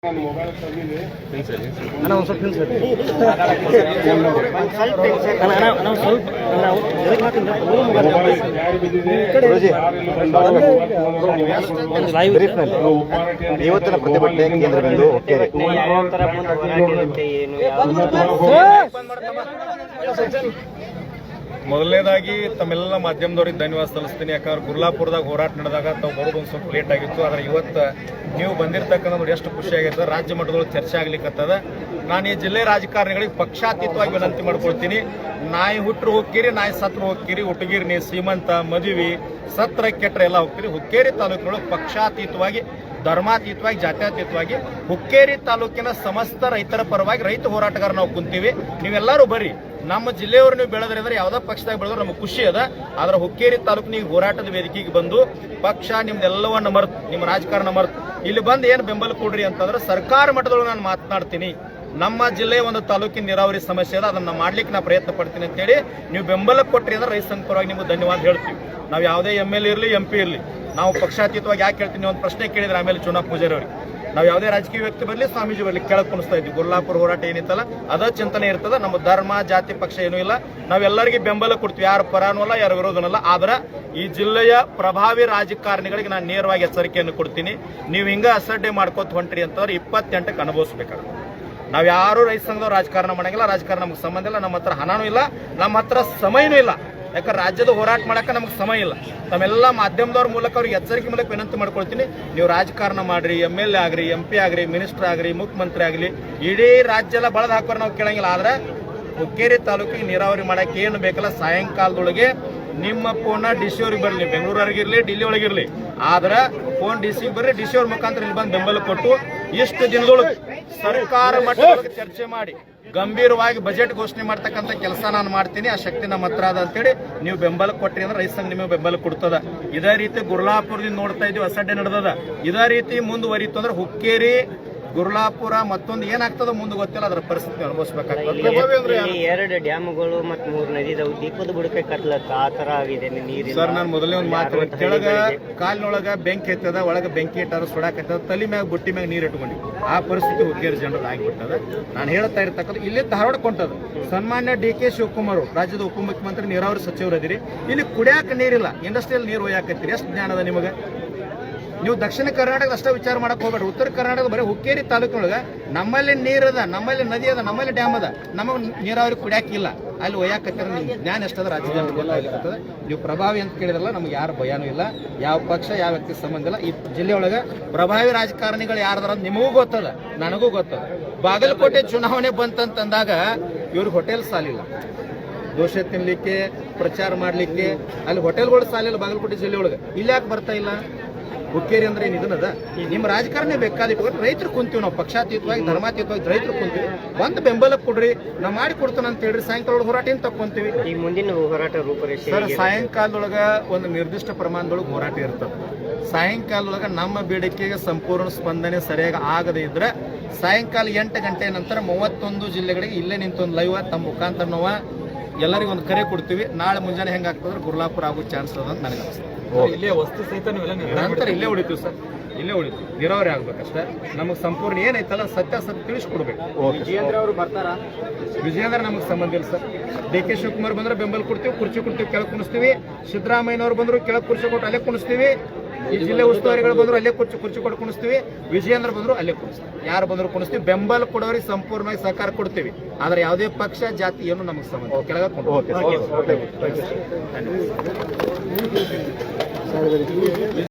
ಅಣ್ಣ ಒಂದು ಸ್ವಲ್ಪ ಸ್ವಲ್ಪ ಇವತ್ತಿನ ಪ್ರತಿಭಟನೆ ಕೇಂದ್ರ ಬಿಂದು ಮೊದಲನೇದಾಗಿ ತಮ್ಮೆಲ್ಲ ಮಾಧ್ಯಮದವ್ರಿಗೆ ಧನ್ಯವಾದ ಸಲ್ಲಿಸ್ತೀನಿ. ಯಾಕಂದ್ರೆ ಗುರ್ಲಾಪುರದಾಗ ಹೋರಾಟ ನಡೆದಾಗ ತಾವು ಬರೋದು ಒಂದು ಸ್ವಲ್ಪ ಲೇಟ್ ಆಗಿತ್ತು. ಆದರೆ ಇವತ್ತು ನೀವು ಬಂದಿರ್ತಕ್ಕಂಥ ನೋಡಿ ಎಷ್ಟು ಖುಷಿ ಆಗೈತೆ. ರಾಜ್ಯ ಮಟ್ಟದೊಳಗೆ ಚರ್ಚೆ ಆಗ್ಲಿಕ್ಕತ್ತದ. ನಾನು ಈ ಜಿಲ್ಲೆ ರಾಜಕಾರಣಿಗಳಿಗೆ ಪಕ್ಷಾತೀತವಾಗಿ ವಿನಂತಿ ಮಾಡ್ಕೊಳ್ತೀನಿ. ನಾಯಿ ಹುಟ್ಟರು ಹೋಗ್ತೀರಿ, ನಾಯಿ ಸತ್ರು ಹೋಗ್ತೀರಿ, ಹುಟ್ಟಗಿರಿ ಸೀಮಂತ ಮದುವೆ ಸತ್ರ ಕೆಟ್ಟರೆ ಎಲ್ಲ ಹೋಗ್ತೀರಿ. ಹುಕ್ಕೇರಿ ತಾಲೂಕಿನೊಳಗೆ ಪಕ್ಷಾತೀತವಾಗಿ ಧರ್ಮಾತೀತವಾಗಿ ಜಾತ್ಯಾತೀತವಾಗಿ ಹುಕ್ಕೇರಿ ತಾಲೂಕಿನ ಸಮಸ್ತ ರೈತರ ಪರವಾಗಿ ರೈತ ಹೋರಾಟಗಾರ ನಾವು ಕುಂತೀವಿ. ನೀವೆಲ್ಲರೂ ಬರ್ರಿ. ನಮ್ಮ ಜಿಲ್ಲೆಯವರು ನೀವು ಬೆಳೆದ್ರೆ ಯಾವುದೇ ಪಕ್ಷದಾಗ ಬೆಳೆದ್ರೆ ನಮಗೆ ಖುಷಿ ಅದ. ಆದ್ರೆ ಹುಕ್ಕೇರಿ ತಾಲೂಕಿನ ಈ ಹೋರಾಟದ ವೇದಿಕೆಗೆ ಬಂದು ಪಕ್ಷ ನಿಮ್ದೆಲ್ಲವನ್ನ ಮರೆತು ನಿಮ್ಮ ರಾಜಕಾರಣ ಮರೆತು ಇಲ್ಲಿ ಬಂದು ಏನು ಬೆಂಬಲ ಕೊಡ್ರಿ ಅಂತಂದ್ರೆ ಸರ್ಕಾರ ಮಟ್ಟದೊಳಗೆ ನಾನು ಮಾತನಾಡ್ತೀನಿ. ನಮ್ಮ ಜಿಲ್ಲೆಯ ಒಂದು ತಾಲೂಕಿನ ನೀರಾವರಿ ಸಮಸ್ಯೆ ಅದ, ಅದನ್ನ ಮಾಡ್ಲಿಕ್ಕೆ ನಾ ಪ್ರಯತ್ನ ಪಡ್ತೀನಿ ಅಂತೇಳಿ ನೀವು ಬೆಂಬಲ ಕೊಟ್ರಿ ಅಂದ್ರೆ ರೈತ ಸಂಘ ಪರವಾಗಿ ನಿಮ್ಗೆ ಧನ್ಯವಾದ ಹೇಳ್ತೀವಿ. ನಾವು ಯಾವುದೇ MLA ಇರಲಿ MP ಇರಲಿ ನಾವು ಪಕ್ಷಾತೀತವಾಗಿ ಯಾಕೆ ಹೇಳ್ತೀನಿ. ಒಂದು ಪ್ರಶ್ನೆ ಕೇಳಿದ್ರೆ ಆಮೇಲೆ ಚುನಾವ್ ಪೂಜಾರಿ ಅವ್ರಿಗೆ ನಾವು ಯಾವುದೇ ರಾಜಕೀಯ ವ್ಯಕ್ತಿ ಬರಲಿ ಸ್ವಾಮೀಜಿ ಬರಲಿ ಕೆಳಗೆ ಕುಣಿಸ್ತಾ ಇದ್ವಿ. ಗುರ್ಲಾಪುರ ಹೋರಾಟ ಏನಿತ್ತಲ್ಲ ಅದ ಚಿಂತನೆ ಇರ್ತದ. ನಮ್ಮ ಧರ್ಮ ಜಾತಿ ಪಕ್ಷ ಏನೂ ಇಲ್ಲ. ನಾವೆಲ್ಲರಿಗೆ ಬೆಂಬಲ ಕೊಡ್ತೀವಿ. ಯಾರು ಪರಾನೂ ಅಲ್ಲ, ಯಾರು ವಿರೋಧನಲ್ಲ. ಆದ್ರೆ ಈ ಜಿಲ್ಲೆಯ ಪ್ರಭಾವಿ ರಾಜಕಾರಣಿಗಳಿಗೆ ನಾನು ನೇರವಾಗಿ ಎಚ್ಚರಿಕೆಯನ್ನು ಕೊಡ್ತೀನಿ. ನೀವು ಹಿಂಗ ಅಸಡ್ಡೆ ಮಾಡ್ಕೋತ ಹೊಂಟ್ರಿ ಅಂತಂದ್ರೆ 28ಕ್ಕೆ ಅನುಭವಿಸ್ಬೇಕಾಗುತ್ತೆ. ನಾವು ಯಾರು ರೈತ ಸಂಘದವ್ರು ರಾಜಕಾರಣ ಮಾಡಂಗಿಲ್ಲ. ರಾಜಕಾರಣ ನಮ್ಗೆ ಸಂಬಂಧ ಇಲ್ಲ. ನಮ್ಮ ಹತ್ರ ಹಣನೂ ಇಲ್ಲ, ನಮ್ಮ ಹತ್ರ ಸಮಯನೂ ಇಲ್ಲ. ಯಾಕಂದ್ರೆ ರಾಜ್ಯದ ಹೋರಾಟ ಮಾಡಕ್ಕೆ ನಮ್ಗೆ ಸಮಯ ಇಲ್ಲ. ತಮ್ಮೆಲ್ಲ ಮಾಧ್ಯಮದವ್ರ ಮೂಲಕ ಅವ್ರಿಗೆ ಎಚ್ಚರಿಕೆ ಮೂಲಕ ವಿನಂತಿ ಮಾಡ್ಕೊಳ್ತೀನಿ. ನೀವು ರಾಜಕಾರಣ ಮಾಡ್ರಿ, MLA ಆಗ್ರಿ, MP ಆಗ್ರಿ, ಮಿನಿಸ್ಟರ್ ಆಗ್ರಿ, ಮುಖ್ಯಮಂತ್ರಿ ಆಗಲಿ, ಇಡೀ ರಾಜ್ಯ ಎಲ್ಲ ಬಳದ ಹಾಕೋರು ನಾವು ಕೇಳಂಗಿಲ್ಲ. ಆದ್ರೆ ಹುಕ್ಕೇರಿ ತಾಲೂಕಿಗೆ ನೀರಾವರಿ ಮಾಡಕ್ಕೆ ಏನು ಬೇಕಲ್ಲ ಸಾಯಂಕಾಲದೊಳಗೆ ನಿಮ್ಮ ಫೋನ್ DC ಅವ್ರಿಗೆ ಬರಲಿ, ಬೆಂಗಳೂರಿಗಿರಲಿ, ఢిల్లీ ಒಳಗಿರಲಿ. ಆದ್ರೆ ಫೋನ್ DC ಬರ್ರಿ, DC ಅವ್ರ ಮುಖಾಂತರ ಇಲ್ಲಿ ಬಂದು ಬೆಂಬಲ ಕೊಟ್ಟು ಇಷ್ಟು ದಿನದೊಳಗೆ ಸರ್ಕಾರ ಮಟ್ಟದೊಳಗೆ ಚರ್ಚೆ ಮಾಡಿ ಗಂಭೀರವಾಗಿ ಬಜೆಟ್ ಘೋಷಣೆ ಮಾಡ್ತಕ್ಕಂಥ ಕೆಲಸ ನಾನು ಮಾಡ್ತೀನಿ. ಆ ಶಕ್ತಿ ನಮ್ಮ ಹತ್ರ ಅದ ಅಂತೇಳಿ ನೀವು ಬೆಂಬಲ ಕೊಟ್ರಿ ಅಂದ್ರೆ ರೈತ ಸಂಘ ನಿಮಗೆ ಬೆಂಬಲ ಕೊಡ್ತದ. ಇದೇ ರೀತಿ ಗುರ್ಲಾಪುರದಿಂದ ನೋಡ್ತಾ ಇದ್ದೀವಿ ಅಸಡ್ಡೆ ನಡೆದದ. ಇದೇ ರೀತಿ ಮುಂದುವರಿತು ಅಂದ್ರೆ ಹುಕ್ಕೇರಿ ಗುರ್ಲಾಪುರ ಮತ್ತೊಂದು ಏನಾಗ್ತದ ಮುಂದೆ ಗೊತ್ತಿಲ್ಲ. ಅದರ ಪರಿಸ್ಥಿತಿ ಅನುಭವಿಸಬೇಕಾಗ್ತದೆ. 2 ಡ್ಯಾಮ್ಗಳು ಮತ್ತು 3 ನದಿ ಇದಾವೆ. ದೀಪದ ಬುಡಕೆ ಕಟ್ಲತ್ತ ಆ ತರ ಆಗಿದೆ ನೀರು. ಸರ್ ನಾನು ಮೊದಲೇ ಒಂದು ಮಾತು, ಕೆಳಗ ಕಾಲಿನೊಳಗ ಬೆಂಕಿ ಎತ್ತದ, ಒಳಗೆ ಬೆಂಕಿ ಇಟ್ಟಾರ ಸುಡಾಕತ್ತದ, ತಲೆ ಮ್ಯಾಗ ಬುಟ್ಟಿ ಮ್ಯಾಗ ನೀರು ಇಟ್ಕೊಂಡಿವಿ. ಆ ಪರಿಸ್ಥಿತಿ ಹುಕ್ಕೇರಿ ಜನರದ್ದು ಆಗಿಬಿಟ್ಟದ. ನಾನು ಹೇಳ್ತಾ ಇರ್ತಕ್ಕಂಥ ಇಲ್ಲಿ ಧಾರವಾಡ ಕೊಂಟದ ಸನ್ಮಾನ್ಯ DK ಶಿವಕುಮಾರ್ ರಾಜ್ಯದ ಉಪಮುಖ್ಯಮಂತ್ರಿ ನೀರಾವರಿ ಸಚಿವರು ಅದಿರಿ. ಇಲ್ಲಿ ಕುಡಿಯಾಕ ನೀರಿಲ್ಲ, ಇಂಡಸ್ಟ್ರಿಯಲ್ ನೀರು ಒಯ್ಯಾಕತ್ತೀರಿ. ಎಷ್ಟು ಜ್ಞಾನದ ನಿಮಗೆ? ನೀವು ದಕ್ಷಿಣ ಕರ್ನಾಟಕದ ಅಷ್ಟೇ ವಿಚಾರ ಮಾಡಕ್ ಹೋಗ್ಬೇಡ್ರಿ. ಉತ್ತರ ಕರ್ನಾಟಕದ ಬರೀ ಹುಕ್ಕೇರಿ ತಾಲೂಕಿನೊಳಗೆ ನಮ್ಮಲ್ಲಿ ನೀರದ, ನಮ್ಮಲ್ಲಿ ನದಿ ಅದ, ನಮ್ಮಲ್ಲಿ ಡ್ಯಾಮ್ ಅದ, ನಮಗೆ ನೀರಾವರಿ ಕುಡಿಯಾಕಿಲ್ಲ. ಅಲ್ಲಿ ಒಯ್ಯಾಕತ್ತೀರ. ನಿಮ್ಗೆ ಜ್ಞಾನ ಎಷ್ಟದ ರಾಜ್ಯದ ಜನರಿಗೆ ಗೊತ್ತಾಗಿರ್ತದೆ. ನೀವು ಪ್ರಭಾವಿ ಅಂತ ಕೇಳಿದ್ರಲ್ಲ, ನಮ್ಗೆ ಯಾರು ಭಯನೂ ಇಲ್ಲ. ಯಾವ ಪಕ್ಷ ಯಾವ ವ್ಯಕ್ತಿ ಸಂಬಂಧ ಇಲ್ಲ. ಈ ಜಿಲ್ಲೆಯೊಳಗೆ ಪ್ರಭಾವಿ ರಾಜಕಾರಣಿಗಳು ಯಾರ್ದಾರ ನಿಮಗೂ ಗೊತ್ತದ, ನನಗೂ ಗೊತ್ತದ. ಬಾಗಲಕೋಟೆ ಚುನಾವಣೆ ಬಂತಂತಂದಾಗ ಇವ್ರಿಗೆ ಹೋಟೆಲ್ ಸಾಲಿಲ್ಲ, ದೋಸೆ ತಿನ್ಲಿಕ್ಕೆ, ಪ್ರಚಾರ ಮಾಡ್ಲಿಕ್ಕೆ. ಅಲ್ಲಿ ಹೋಟೆಲ್ಗಳು ಸಾಲಿಲ್ಲ ಬಾಗಲಕೋಟೆ ಜಿಲ್ಲೆಯೊಳಗೆ. ಇಲ್ಲಿ ಯಾಕೆ ಬರ್ತಾ ಇಲ್ಲ? ಹುಕ್ಕೇರಿ ಅಂದ್ರೆ ಏನು ಇದನ್ನದ? ನಿಮ್ಮ ರಾಜಕಾರಣ ಬೇಕಾದಿಟ್ಟು ರೈತರು ಕುಂತೀವಿ. ನಾವು ಪಕ್ಷಾತೀತವಾಗಿ ಧರ್ಮಾತೀತವಾಗಿ ರೈತರು ಕುಂತೀವಿ. ಒಂದು ಬೆಂಬಲ ಕೊಡ್ರಿ, ನಾವು ಮಾಡಿ ಕೊಡ್ತಾನ ಅಂತ ಹೇಳ್ರಿ. ಸಾಯಂಕಾಲ ಹೋರಾಟ ಏನು ತಕ್ಕೊಂತೀವಿ. ಈ ಮುಂದಿನ ಹೋರಾಟ ರೂಪರೇಷೆ ಸರ್ ಸಾಯಂಕಾಲದೊಳಗ ಒಂದು ನಿರ್ದಿಷ್ಟ ಪ್ರಮಾಣದೊಳಗೆ ಹೋರಾಟ ಇರ್ತದೆ. ಸಾಯಂಕಾಲದೊಳಗೆ ನಮ್ಮ ಬೇಡಿಕೆಗೆ ಸಂಪೂರ್ಣ ಸ್ಪಂದನೆ ಸರಿಯಾಗಿ ಆಗದೇ ಇದ್ರೆ ಸಾಯಂಕಾಲ 8 ಗಂಟೆ ನಂತರ 31 ಜಿಲ್ಲೆಗಳಿಗೆ ಇಲ್ಲೇ ನಿಂತೊಂದು ಲೈವ್ ತಮ್ಮ ಮುಖಾಂತರ ನಾವು ಎಲ್ಲರಿಗೂ ಒಂದು ಕರೆ ಕೊಡ್ತೀವಿ. ನಾಳೆ ಮುಂಜಾನೆ ಹೆಂಗಾಗ್ತದ್ರೆ ಗುರ್ಲಾಪುರ ಆಗೋ ಚಾನ್ಸ್ ಅದ ಅಂತ ನನಗೆ ಅನಿಸ್ತದೆ. ಇಲ್ಲೇ ವಸ್ತು ಸಹಿತ ನಂತರ ಇಲ್ಲೇ ಉಳಿತೀವಿ ಸರ್, ಇಲ್ಲೇ ಉಳಿತೀವಿ. ನೀರಾವರಿ ಆಗ್ಬೇಕಷ್ಟೇ. ನಮಗೆ ಸಂಪೂರ್ಣ ಏನೈತಲ್ಲ ಸತ್ಯ ತಿಳಿಸ್ಕೊಡ್ಬೇಕು. ವಿಜಯೇಂದ್ರ ಅವರು ಬರ್ತಾರ? ವಿಜಯೇಂದ್ರ ನಮಗೆ ಸಂಬಂಧ ಇಲ್ಲ ಸರ್. DK ಶಿವಕುಮಾರ್ ಬಂದ್ರೆ ಬೆಂಬಲ ಕೊಡ್ತೀವಿ, ಕುರ್ಚಿ ಕೊಡ್ತೀವಿ, ಕೆಳಗೆ ಕುಣಿಸ್ತೀವಿ. ಸಿದ್ದರಾಮಯ್ಯನವ್ರು ಬಂದ್ರು ಕೆಳಗೆ ಕುರ್ಚಿ ಕೊಟ್ಟು ಅಲ್ಲೇ ಕುಣಿಸ್ತೀವಿ. ಈ ಜಿಲ್ಲೆ ಉಸ್ತುವಾರಿಗಳು ಬಂದ್ರು ಅಲ್ಲೇ ಕುರ್ಚಿ ಕೊಟ್ಟು ಕುಣಿಸ್ತೀವಿ. ವಿಜಯೇಂದ್ರ ಬಂದ್ರು ಅಲ್ಲೇ ಕುಣಿಸ್ತೀವಿ. ಯಾರು ಬಂದ್ರು ಕುಣಿಸ್ತೀವಿ. ಬೆಂಬಲ ಕೊಡೋರಿಗೆ ಸಂಪೂರ್ಣವಾಗಿ ಸಹಕಾರ ಕೊಡ್ತೀವಿ. ಆದ್ರೆ ಯಾವುದೇ ಪಕ್ಷ ಜಾತಿ ಏನು ನಮಗೆ ಸಂಬಂಧ. ಕೆಳಗೆ